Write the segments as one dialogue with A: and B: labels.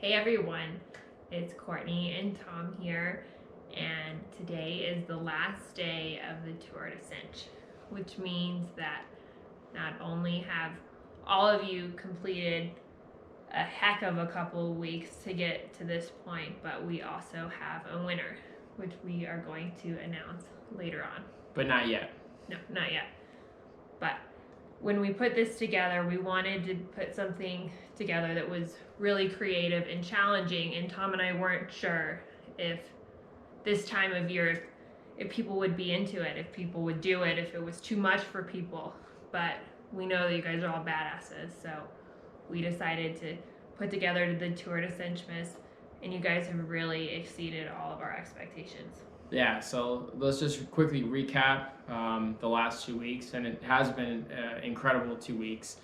A: Hey everyone, it's Courtney and Tom here, and today is the last day of the Tour de Cinch, which means that not only have all of you completed a heck of a couple of weeks to get to this point, but we also have a winner, which we are going to announce later on.
B: But not yet.
A: No, not yet. But when we put this together, we wanted to put something together that was really creative and challenging, and Tom and I weren't sure if this time of year, if people would be into it, if people would do it, if it was too much for people. But we know that you guys are all badasses, so we decided to put together the Tour de CINCHmas, and you guys have really exceeded all of our expectations.
B: Yeah, so let's just quickly recap the last 2 weeks, and it has been incredible 2 weeks.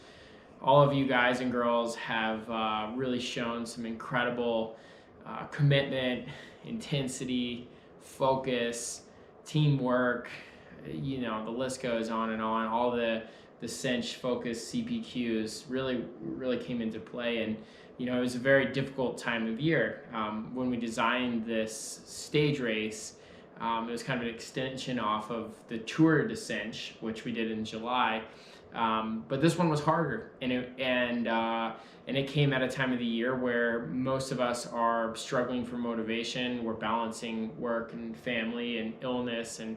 B: All of you guys and girls have really shown some incredible commitment, intensity, focus, teamwork. You know, the list goes on and on. All the cinch focus CPQs really came into play, and you know, it was a very difficult time of year when we designed this stage race. It was kind of an extension off of the Tour de Cinch, which we did in July. But this one was harder, and it came at a time of the year where most of us are struggling for motivation. We're balancing work and family and illness and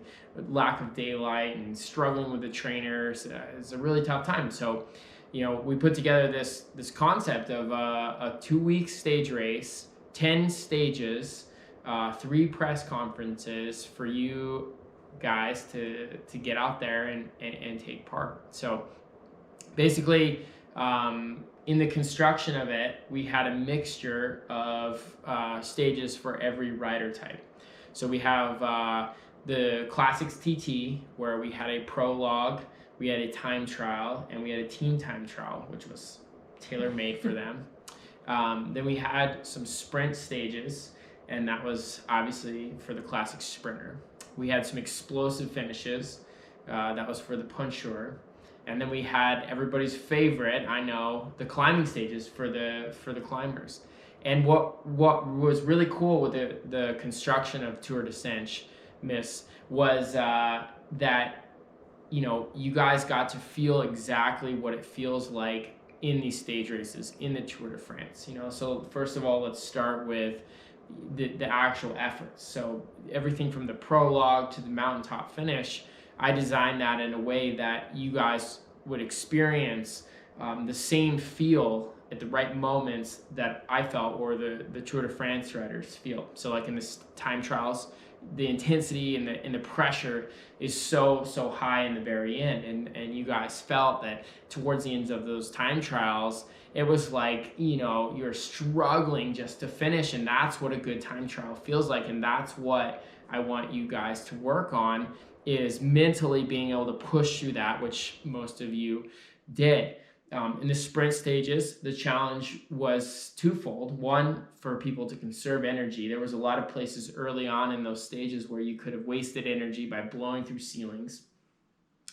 B: lack of daylight and struggling with the trainers. It's a really tough time. So, you know, we put together this concept of a 2-week stage race, 10 stages, 3 press conferences for you guys to get out there and take part. So basically, in the construction of it, we had a mixture of stages for every rider type. So we have the Classics TT, where we had a prologue, we had a time trial, and we had a team time trial, which was tailor-made for them. Then we had some sprint stages, and that was obviously for the classic sprinter. We had some explosive finishes, that was for the puncher. And then we had everybody's favorite, I know, the climbing stages for the climbers. And what was really cool with the construction of Tour de CINCHmas was that, you know, you guys got to feel exactly what it feels like in these stage races in the Tour de France. You know, so first of all, let's start with the actual efforts. So everything from the prologue to the mountaintop finish, I designed that in a way that you guys would experience the same feel at the right moments that I felt, or the Tour de France riders feel. So like in the time trials, the intensity and the pressure is so high in the very end, and you guys felt that towards the ends of those time trials, it was like, you know, you're struggling just to finish, and that's what a good time trial feels like, and that's what I want you guys to work on, is mentally being able to push through that, which most of you did. In the sprint stages, the challenge was twofold. One, for people to conserve energy. There was a lot of places early on in those stages where you could have wasted energy by blowing through ceilings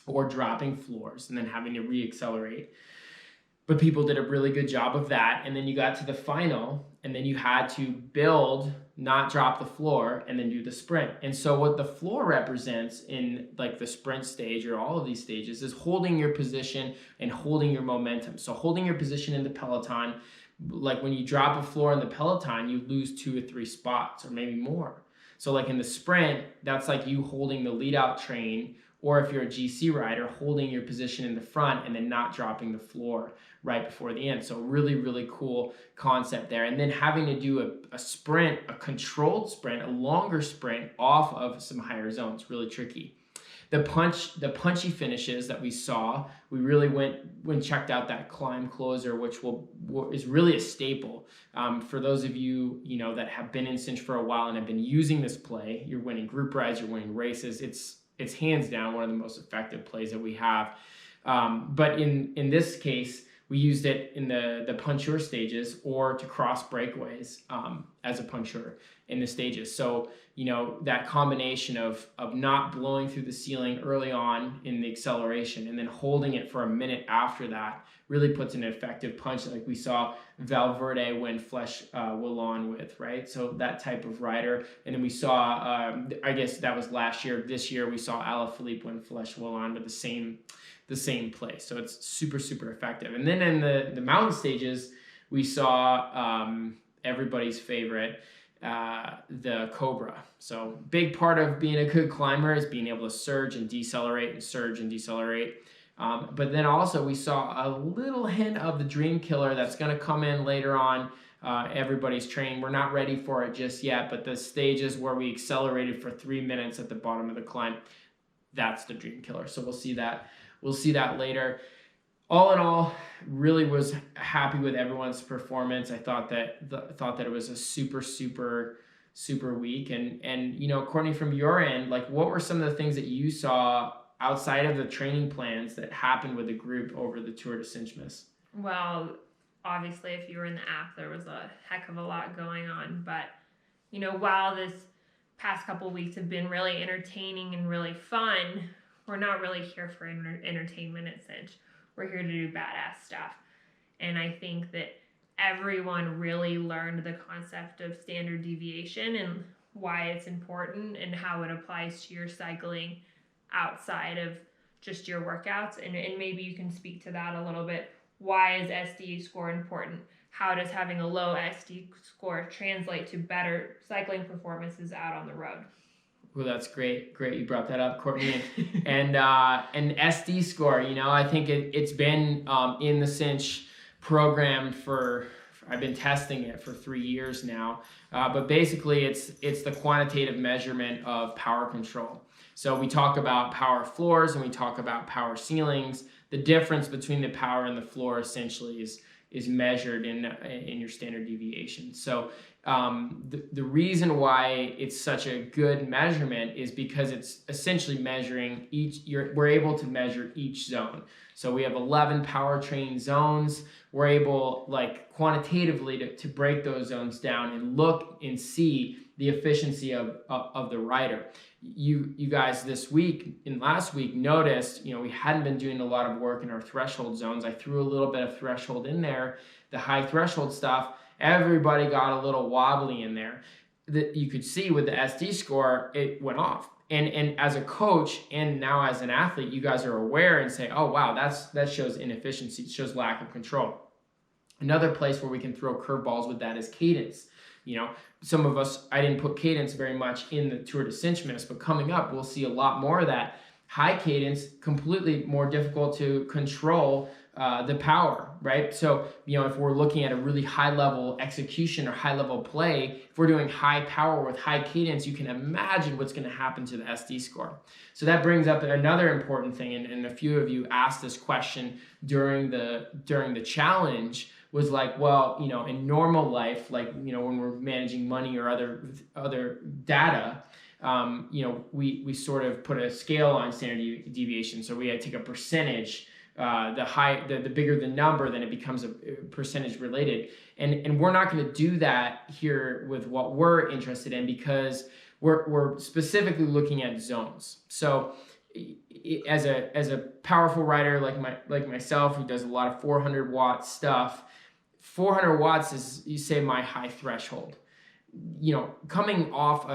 B: or dropping floors and then having to re-accelerate. But people did a really good job of that. And then you got to the final, and then you had to build, not drop the floor, and then do the sprint. And so what the floor represents in like the sprint stage or all of these stages is holding your position and holding your momentum. So holding your position in the peloton, like when you drop a floor in the peloton, you lose 2 or 3 spots or maybe more. So like in the sprint, that's like you holding the lead out train, or if you're a GC rider, holding your position in the front and then not dropping the floor right before the end. So really pull concept there. And then having to do a sprint, a controlled sprint, a longer sprint off of some higher zones, really tricky. The punchy finishes that we saw, we really went and checked out that climb closer, which is really a staple. For those of you, you know, that have been in cinch for a while and have been using this play, you're winning group rides, you're winning races. It's hands down one of the most effective plays that we have. But in this case, we used it in the puncher stages, or to cross breakaways as a puncher in the stages. So, you know, that combination of not blowing through the ceiling early on in the acceleration and then holding it for a minute after that really puts an effective punch, like we saw Valverde win Flesh Wallon with, right? So that type of rider. And then we saw, I guess that was last year. This year we saw Alaphilippe win Flesh Wallon with the same place. So it's super, super effective. And then in the mountain stages, we saw everybody's favorite, the Cobra. So big part of being a good climber is being able to surge and decelerate and surge and decelerate. But then also we saw a little hint of the Dream Killer that's going to come in later on everybody's training. We're not ready for it just yet, but the stages where we accelerated for 3 minutes at the bottom of the climb, that's the Dream Killer. So we'll see that. We'll see that later. All in all, really was happy with everyone's performance. I thought that it was a super week. And you know, Courtney, from your end, like, what were some of the things that you saw outside of the training plans that happened with the group over the Tour de CINCHmas?
A: Well, obviously, if you were in the app, there was a heck of a lot going on. But, you know, while this past couple of weeks have been really entertaining and really fun, we're not really here for entertainment at Cinch. We're here to do badass stuff. And I think that everyone really learned the concept of standard deviation and why it's important and how it applies to your cycling outside of just your workouts. And maybe you can speak to that a little bit. Why is SD score important? How does having a low SD score translate to better cycling performances out on the road?
B: Well, that's great. Great you brought that up, Courtney. And SD score, you know, I think it's been in the Cinch program I've been testing it for 3 years now. But basically, it's the quantitative measurement of power control. So we talk about power floors and we talk about power ceilings. The difference between the power and the floor essentially is measured in your standard deviation. So the reason why it's such a good measurement is because it's essentially measuring we're able to measure each zone. So we have 11 powertrain zones. We're able, like, quantitatively to break those zones down and look and see the efficiency of the rider. You guys this week and last week noticed, you know, we hadn't been doing a lot of work in our threshold zones. I threw a little bit of threshold in there, the high threshold stuff. Everybody got a little wobbly in there. That you could see with the SD score, it went off. And as a coach and now as an athlete, you guys are aware and say, oh wow, that shows inefficiency, it shows lack of control. Another place where we can throw curveballs with that is cadence. You know, some of us, I didn't put cadence very much in the Tour de CINCHmas, but coming up, we'll see a lot more of that. High cadence, completely more difficult to control the power, right? So, you know, if we're looking at a really high level execution or high level play, if we're doing high power with high cadence, you can imagine what's going to happen to the SD score. So that brings up another important thing, and a few of you asked this question during the challenge, was like, well, you know, in normal life, like, you know, when we're managing money or other data, you know, we sort of put a scale on standard deviation. So we had to take a percentage. The bigger the number, then it becomes a percentage related. And we're not going to do that here with what we're interested in, because we're specifically looking at zones. So as a powerful rider like myself, who does a lot of 400 watt stuff, 400 watts is, you say, my high threshold. You know, coming off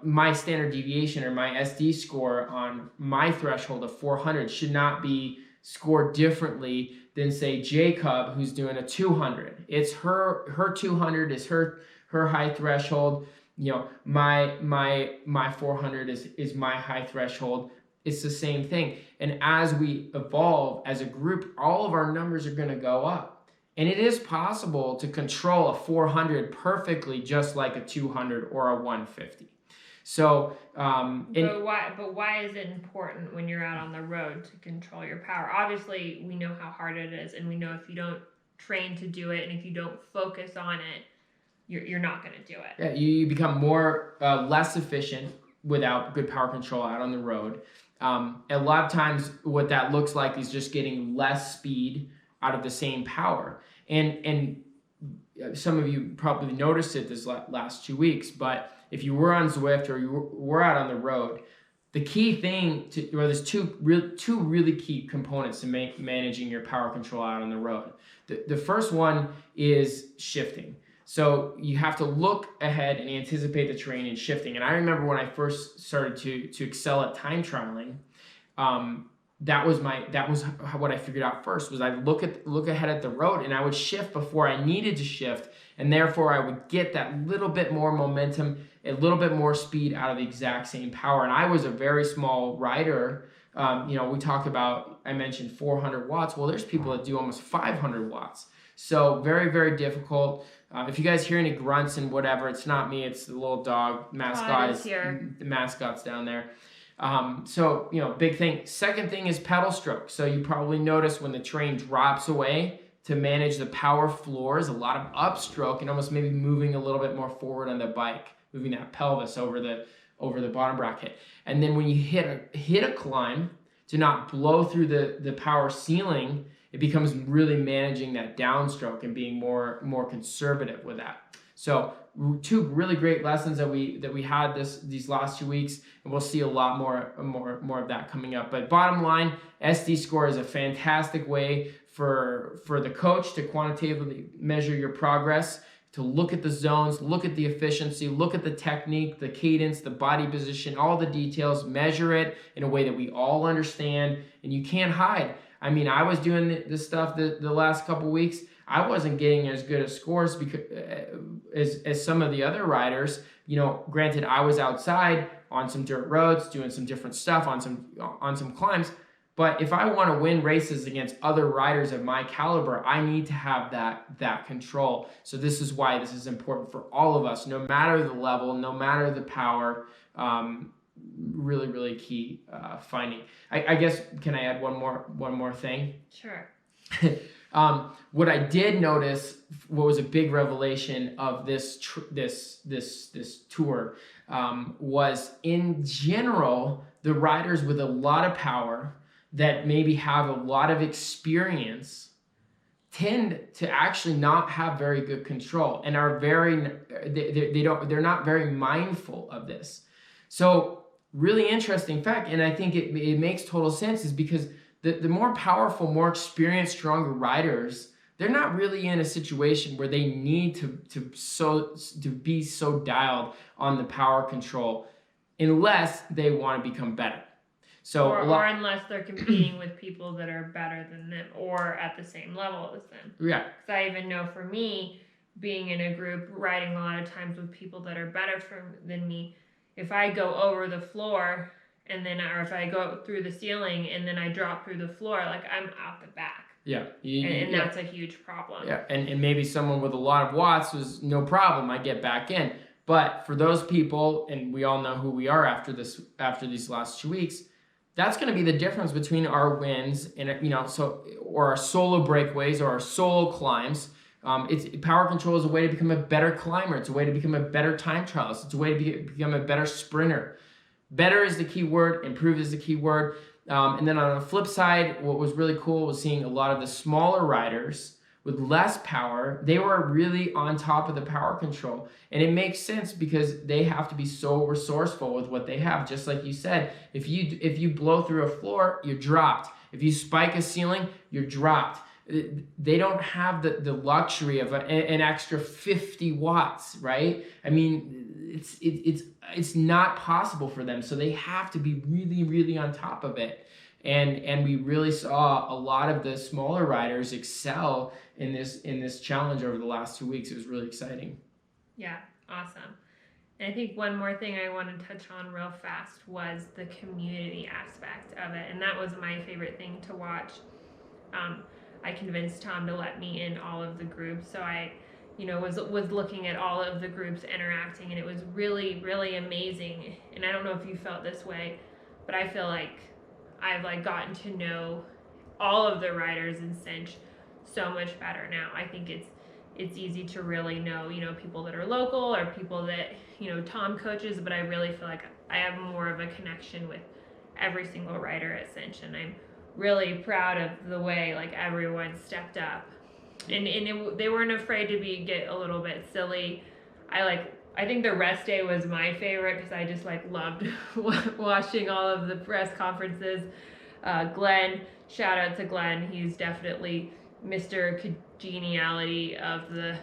B: my standard deviation or my SD score on my threshold of 400 should not be scored differently than, say, Jacob, who's doing a 200. It's her 200 is her high threshold. You know, my 400 is my high threshold. It's the same thing. And as we evolve as a group, all of our numbers are going to go up. And it is possible to control a 400 perfectly, just like a 200 or a 150. So,
A: but why is it important when you're out on the road to control your power? Obviously, we know how hard it is, and we know if you don't train to do it, and if you don't focus on it, you're not going to do it.
B: Yeah, you become less efficient without good power control out on the road. A lot of times, what that looks like is just getting less speed out of the same power. And some of you probably noticed it this last 2 weeks, but if you were on Zwift or you were out on the road, the key thing there's two really key components to managing your power control out on the road. The first one is shifting. So you have to look ahead and anticipate the terrain and shifting. And I remember when I first started to excel at time trialing, that was what I figured out first. Was I look ahead at the road, and I would shift before I needed to shift, and therefore I would get that little bit more momentum, a little bit more speed out of the exact same power. And I was a very small rider. We talked about, I mentioned 400 watts. Well, there's people that do almost 500 watts. So very, very difficult. If you guys hear any grunts and whatever, it's not me. It's the little dog mascot.
A: Is here.
B: The mascot's down there. Big thing. Second thing is pedal stroke. So you probably notice when the terrain drops away, to manage the power floors, a lot of upstroke and almost maybe moving a little bit more forward on the bike, moving that pelvis over the bottom bracket. And then when you hit a climb, to not blow through the power ceiling, it becomes really managing that downstroke and being more conservative with that. So two really great lessons that we had these last 2 weeks, and we'll see a lot more of that coming up. But bottom line, SD score is a fantastic way for the coach to quantitatively measure your progress, to look at the zones, look at the efficiency, look at the technique, the cadence, the body position, all the details, measure it in a way that we all understand, and you can't hide. I mean, I was doing this stuff the last couple weeks. I wasn't getting as good a scores because as some of the other riders. Granted, I was outside on some dirt roads, doing some different stuff on some climbs. But if I want to win races against other riders of my caliber, I need to have that control. So this is why this is important for all of us, no matter the level, no matter the power. Really, really key finding. I guess, can I add one more thing?
A: Sure.
B: What I did notice, what was a big revelation of this tour, was in general the riders with a lot of power that maybe have a lot of experience tend to actually not have very good control and are they're not very mindful of this. So really interesting fact, and I think it makes total sense, is because the more powerful, more experienced, stronger riders, they're not really in a situation where they need to be so dialed on the power control unless they want to become better. So
A: or unless they're competing with people that are better than them or at the same level as them.
B: Yeah.
A: Because I even know for me, being in a group, riding a lot of times with people that are better than me, if I go over the floor or if I go through the ceiling and then I drop through the floor, like I'm out the back.
B: Yeah.
A: And that's a huge problem.
B: Yeah. And maybe someone with a lot of watts was no problem, I get back in. But for those people, and we all know who we are after these last 2 weeks, that's going to be the difference between our wins and or our solo breakaways or our solo climbs. Power control is a way to become a better climber. It's a way to become a better time trialist. It's a way to become a better sprinter. Better is the key word. Improve is the key word. And then on the flip side, what was really cool was seeing a lot of the smaller riders with less power. They were really on top of the power control. And it makes sense because they have to be so resourceful with what they have. Just like you said, if you blow through a floor, you're dropped. If you spike a ceiling, you're dropped. They don't have the luxury of an extra 50 watts, right? I mean, it's not possible for them. So they have to be really, really on top of it. And we really saw a lot of the smaller riders excel in this challenge over the last 2 weeks. It was really exciting.
A: Yeah, awesome. And I think one more thing I want to touch on real fast was the community aspect of it. And that was my favorite thing to watch. I convinced Tom to let me in all of the groups. So I, was looking at all of the groups interacting, and it was really, really amazing. And I don't know if you felt this way, but I feel like I've gotten to know all of the riders in Cinch so much better now. I think it's easy to really know, people that are local or people that, Tom coaches, but I really feel like I have more of a connection with every single rider at Cinch, and I'm really proud of the way everyone stepped up, and they weren't afraid to get a little bit silly. I think the rest day was my favorite because I just loved watching all of the press conferences. Glenn, shout out to Glenn. He's definitely Mr. Congeniality of the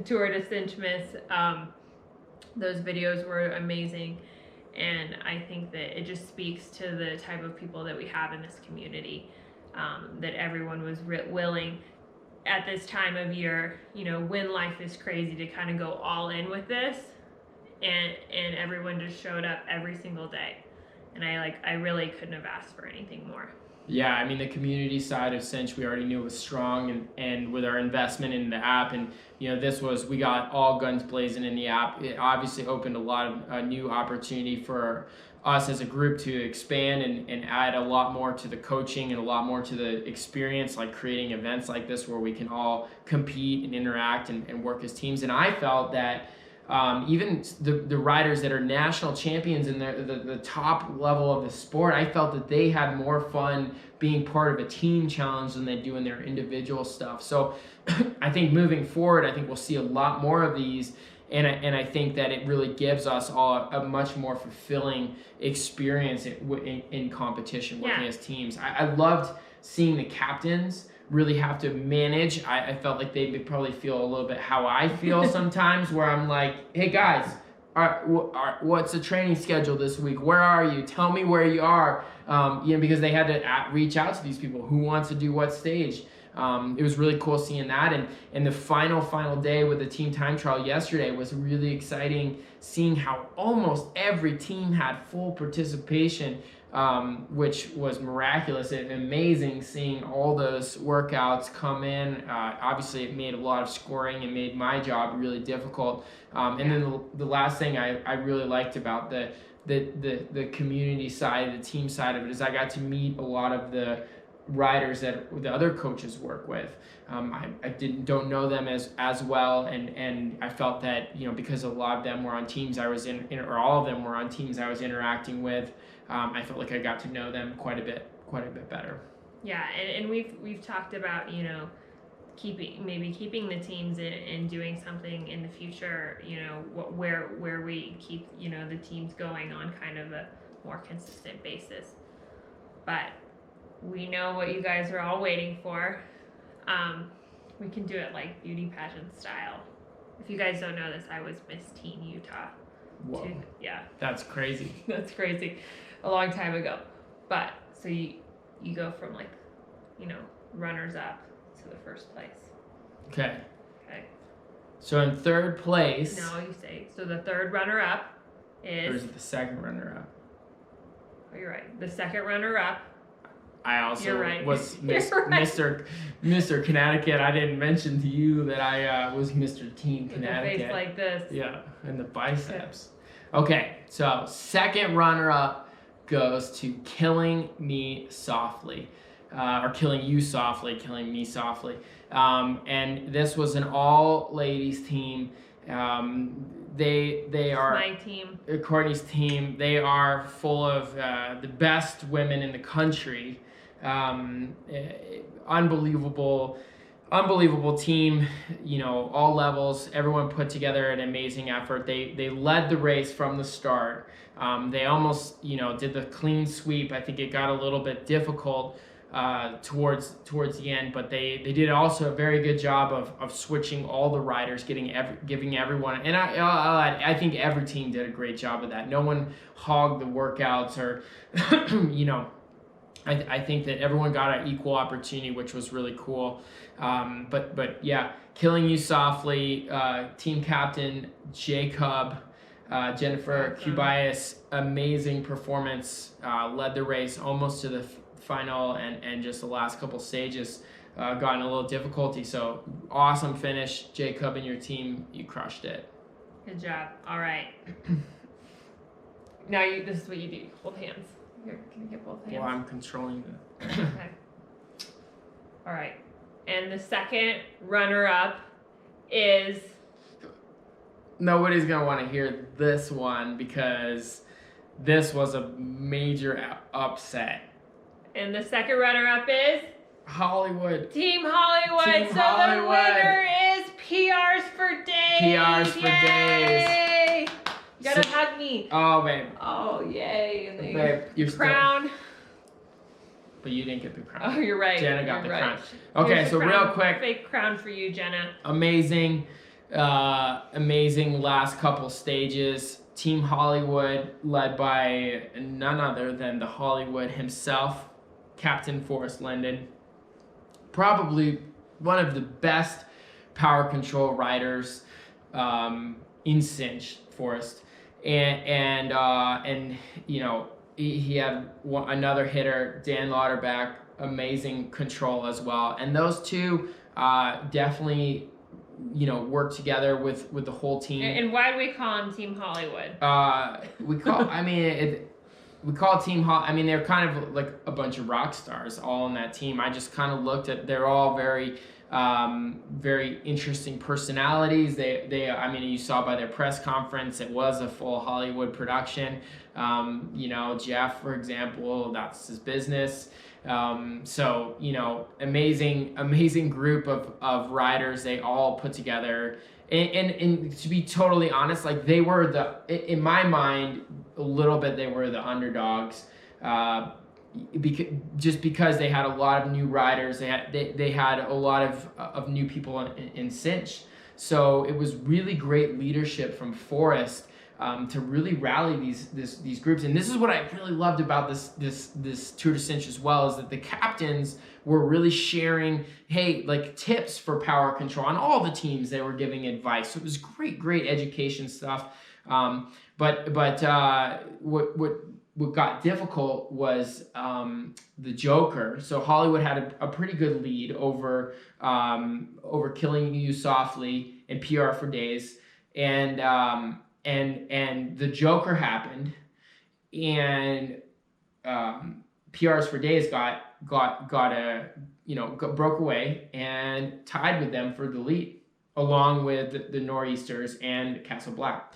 A: Tour de CINCHmas. Those videos were amazing, and I think that it just speaks to the type of people that we have in this community. That everyone was willing at this time of year, when life is crazy, to kind of go all in with this, and everyone just showed up every single day, and I really couldn't have asked for anything more.
B: Yeah, I mean, the community side of Cinch we already knew was strong, and with our investment in the app, and we got all guns blazing in the app. It obviously opened a lot of new opportunity for us as a group to expand and add a lot more to the coaching and a lot more to the experience, like creating events like this where we can all compete and interact and work as teams. And I felt that even the riders that are national champions in the top level of the sport, I felt that they had more fun being part of a team challenge than they do in their individual stuff. So I think moving forward, I think we'll see a lot more of these. And I think that it really gives us all a much more fulfilling experience in competition, working as teams. I loved seeing the captains really have to manage. I felt like they would probably feel a little bit how I feel sometimes, where I'm like, hey guys, what's the training schedule this week? Where are you? Tell me where you are. Because they had to reach out to these people. Who wants to do what stage? It was really cool seeing that, and the final day with the team time trial yesterday was really exciting, seeing how almost every team had full participation, which was miraculous and amazing, seeing all those workouts come in. Obviously it made a lot of scoring and made my job really difficult, and then the last thing I really liked about the community side, the team side of it, is I got to meet a lot of the riders that the other coaches work with. I don't know them as well, and I felt that because a lot of them were on teams I was in, or all of them were on teams I was interacting with, I felt like I got to know them quite a bit better.
A: Yeah, and we've talked about keeping the teams and doing something in the future, where we keep the teams going on kind of a more consistent basis. But we know what you guys are all waiting for. We can do it like beauty pageant style. If you guys don't know this, I was Miss Teen Utah.
B: Whoa.
A: Yeah.
B: That's crazy.
A: That's crazy. A long time ago. But so you go from runners up to the first place.
B: Okay.
A: Okay.
B: So in third place.
A: No, you say. So the third runner up is.
B: Or is it the second runner up?
A: Oh, you're right. The second runner up.
B: I also
A: right.
B: was Mr. Connecticut. I didn't mention to you that I was Mr. Teen Connecticut.
A: With a face like this.
B: Yeah, and the biceps. Okay, so second runner-up goes to Killing Me Softly. Or Killing You Softly, Killing Me Softly. And this was an all-ladies team. They are
A: my team.
B: Courtney's team. They are full of the best women in the country. Unbelievable team. All levels. Everyone put together an amazing effort. They led the race from the start. They almost did the clean sweep. I think it got a little bit difficult towards the end, but they did also a very good job of switching all the riders, giving everyone, and I think every team did a great job of that. No one hogged the workouts, or I think that everyone got an equal opportunity, which was really cool. But yeah, Killing You Softly, team captain Jacob, Jennifer Kubias, amazing performance, led the race almost to the final, and just the last couple stages got in a little difficulty. So awesome finish, Jacob and your team, you crushed it.
A: Good job. All right. Now this is what you do. Hold hands. Here, can you get both hands?
B: Well, I'm controlling the.
A: Okay. All right. And the second runner-up is.
B: Nobody's gonna want to hear this one because this was a major upset.
A: And the second runner-up is?
B: Hollywood.
A: Team Hollywood.
B: Team Hollywood.
A: The winner is PRs for Days.
B: PRs for days.
A: Yay! You gotta hug me.
B: Oh, babe.
A: Oh, yay. And
B: Babe, you're
A: crown.
B: But you didn't get the crown.
A: Oh, you're right.
B: Jenna got the
A: right.
B: crown. Okay,
A: Here's
B: so
A: the crown,
B: real quick.
A: Fake crown for you, Jenna.
B: Amazing last couple stages. Team Hollywood, led by none other than the Hollywood himself, Captain Forrest Linden. Probably one of the best power control riders in cinch, Forrest. And you know, he had another hitter, Dan Lauterbach, amazing control as well. And those two definitely, you know, work together with the whole team.
A: And why do we call him Team Hollywood?
B: We call, we call Team I mean, they're kind of like a bunch of rock stars all on that team. I just kind of looked at, they're all very interesting personalities. I mean, you saw by their press conference, it was a full Hollywood production. You know, Jeff, for example, that's his business. So, you know, amazing group of riders. They all put together, and to be totally honest, like they were in my mind, a little bit, they were the underdogs, because they had a lot of new riders. They had a lot of new people in cinch. So it was really great leadership from Forrest to really rally these groups. And this is what I really loved about this Tour de Cinch as well, is that the captains were really sharing, hey, like tips for power control on all the teams. They were giving advice. So it was great education stuff. But what got difficult was the Joker. So Hollywood had a pretty good lead over Killing You Softly and PR for Days, and the Joker happened, and PRs for Days broke away and tied with them for the lead, along with the Nor'easters and Castle Black.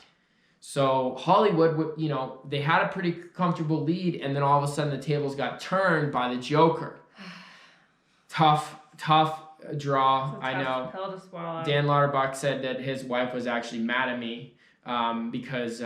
B: So Hollywood, you know, they had a pretty comfortable lead, and then all of a sudden the tables got turned by the Joker. Tough draw. I know.
A: Pill to swallow.
B: Dan Lauterbach said that his wife was actually mad at me because he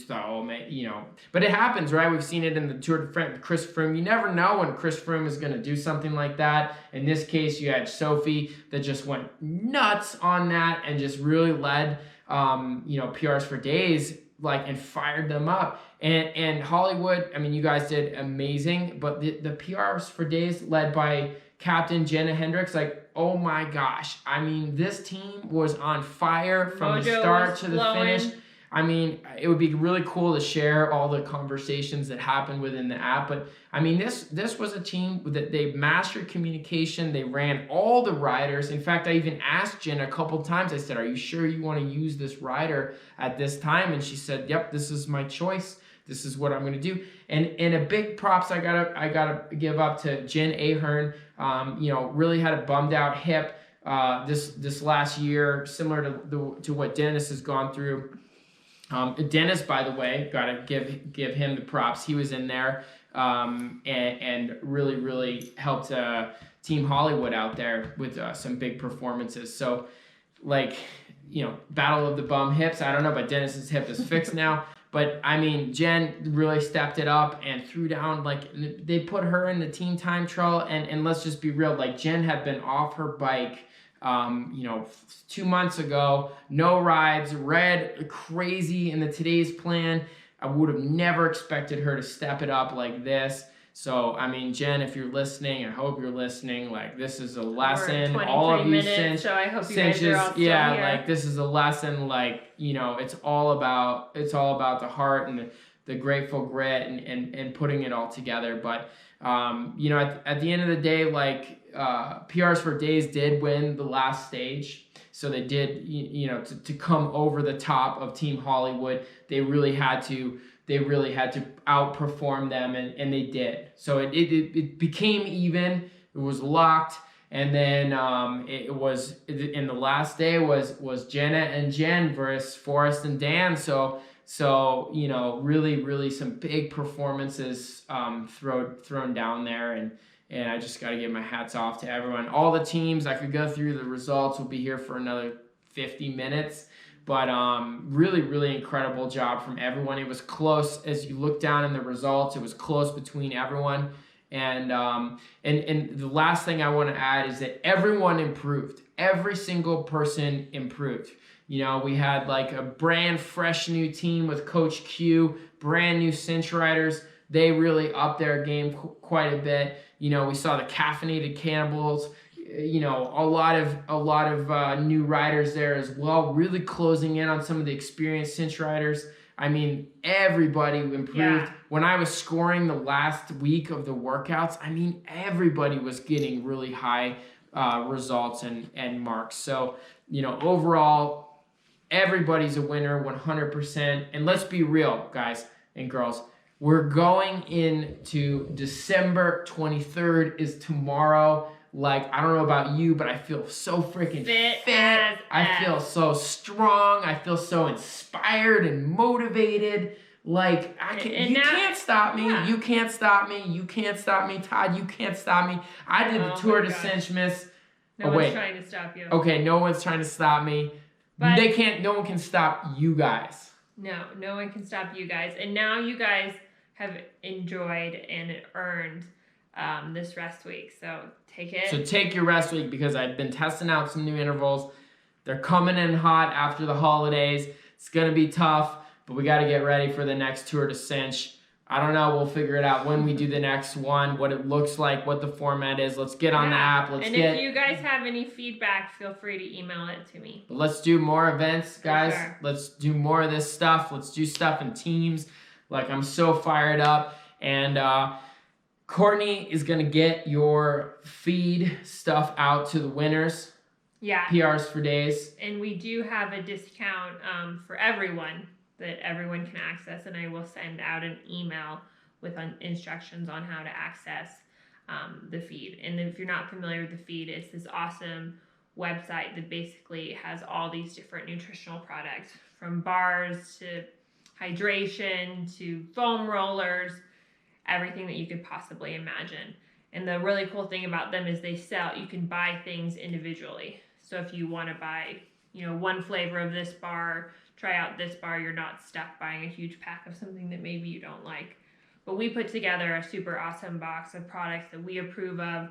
B: thought, oh man, you know. But it happens, right? We've seen it in the Tour de France. Chris Froome. You never know when Chris Froome is going to do something like that. In this case, you had Sophie that just went nuts on that and just really led. You know, PRs for Days, like, and fired them up. And Hollywood, I mean, you guys did amazing, but the PRs for Days, led by Captain Jenna Hendricks, like, oh my gosh. I mean, this team was on fire from the start to the finish. I mean, it would be really cool to share all the conversations that happened within the app. But I mean, this was a team that they mastered communication. They ran all the riders. In fact, I even asked Jen a couple times. I said, "Are you sure you want to use this rider at this time?" And she said, "Yep, this is my choice. This is what I'm going to do." And a big props I gotta give up to Jen Ahern. You know, really had a bummed out hip this last year, similar to what Dennis has gone through. Dennis, by the way, gotta give him the props. He was in there and really helped Team Hollywood out there with some big performances. So, like, you know, battle of the bum hips. I don't know, but Dennis's hip is fixed now. But I mean, Jen really stepped it up and threw down. Like, they put her in the team time trial, and let's just be real. Like, Jen had been off her bike. You know, 2 months ago, no rides, red crazy in the today's plan. I would have never expected her to step it up like this. So, I mean, Jen, if you're listening, I hope you're listening. Like, this is a lesson. All of you cinch,
A: so I hope you guys are all still
B: here.
A: Like,
B: this is a lesson. Like, you know, it's all about the heart and the grateful grit and putting it all together. But you know, at the end of the day, like, PRs for Days did win the last stage. So they did, you know, to come over the top of Team Hollywood, they really had to outperform them, and they did. So it became even. It was locked, and then it was in the last day was Jenna and Jen versus Forrest and Dan. So you know, really some big performances thrown down there, And I just got to give my hats off to everyone. All the teams, I could go through the results. We'll be here for another 50 minutes. But really, really incredible job from everyone. It was close. As you look down in the results, it was close between everyone. And the last thing I want to add is that everyone improved. Every single person improved. You know, we had like a brand fresh new team with Coach Q, brand new cinch riders. They really upped their game quite a bit. You know, we saw the caffeinated cannibals. You know, a lot of new riders there as well, really closing in on some of the experienced cinch riders. I mean, everybody improved.
A: Yeah.
B: When I was scoring the last week of the workouts, I mean, everybody was getting really high results and marks. So, you know, overall, everybody's a winner, 100%. And let's be real, guys and girls. We're going into December 23rd is tomorrow. Like, I don't know about you, but I feel so freaking fit. I feel so strong. I feel so inspired and motivated. Like, you can't stop me. Yeah. You can't stop me. You can't stop me. Todd, you can't stop me. I did the Tour de CINCHmas.
A: No one's trying to stop you.
B: Okay, no one's trying to stop me. But no one can stop you guys.
A: No one can stop you guys. And now you guys have enjoyed and earned this rest week. So take it.
B: So take your rest week, because I've been testing out some new intervals. They're coming in hot after the holidays. It's going to be tough, but we got to get ready for the next Tour de Cinch. I don't know. We'll figure it out when we do the next one, what it looks like, what the format is. Let's get on the app.
A: If you guys have any feedback, feel free to email it to me.
B: But let's do more events, guys.
A: Sure.
B: Let's do more of this stuff. Let's do stuff in teams. Like, I'm so fired up. And Courtney is going to get your feed stuff out to the winners.
A: Yeah.
B: PRs for days.
A: And we do have a discount for everyone that everyone can access. And I will send out an email with instructions on how to access the feed. And if you're not familiar with the feed, it's this awesome website that basically has all these different nutritional products, from bars to hydration to foam rollers, everything that you could possibly imagine. And the really cool thing about them is you can buy things individually. So if you want to buy, one flavor of this bar, try out this bar, you're not stuck buying a huge pack of something that maybe you don't like. But we put together a super awesome box of products that we approve of,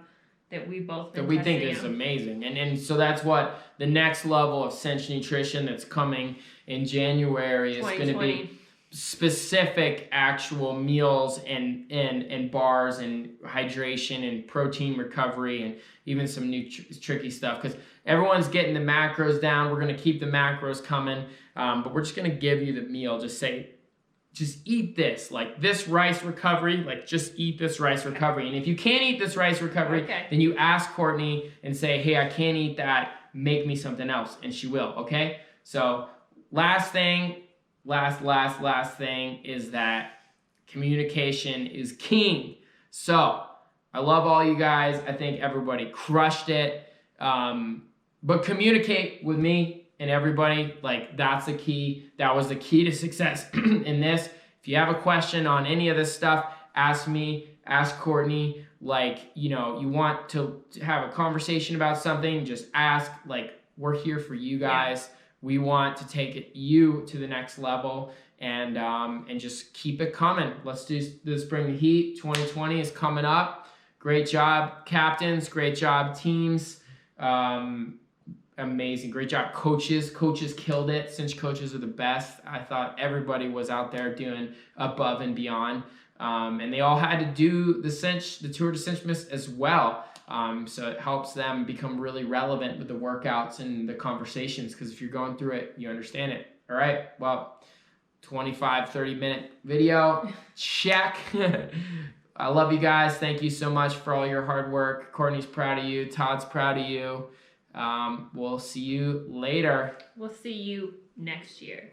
A: that we both been
B: that we
A: testing
B: think is amazing. And so that's what the next level of Cinch Nutrition that's coming in January is going to be. Specific actual meals and bars and hydration and protein recovery and even some new tricky stuff, because everyone's getting the macros down. We're going to keep the macros coming, but we're just going to give you the meal. Just eat this, like this rice recovery, like just eat this rice recovery. And if you can't eat this rice recovery, then you ask Courtney and say, hey, I can't eat that, make me something else, and she will. Okay, so last thing is that communication is king. So I love all you guys. I think everybody crushed it. But communicate with me and everybody. Like, that's the key. That was the key to success in this. If you have a question on any of this stuff, ask me, ask Courtney. Like, you want to have a conversation about something, just ask. Like, we're here for you guys. Yeah. We want to take you to the next level, and just keep it coming. Let's do this. Bring the heat. 2020 is coming up. Great job, captains. Great job, teams. Amazing. Great job, coaches. Coaches killed it. Cinch coaches are the best. I thought everybody was out there doing above and beyond. And they all had to do the Tour de CINCHmas as well. So it helps them become really relevant with the workouts and the conversations, because if you're going through it, you understand it. All right, well, 30-minute video, check. I love you guys. Thank you so much for all your hard work. Courtney's proud of you. Todd's proud of you. We'll see you later.
A: We'll see you next year.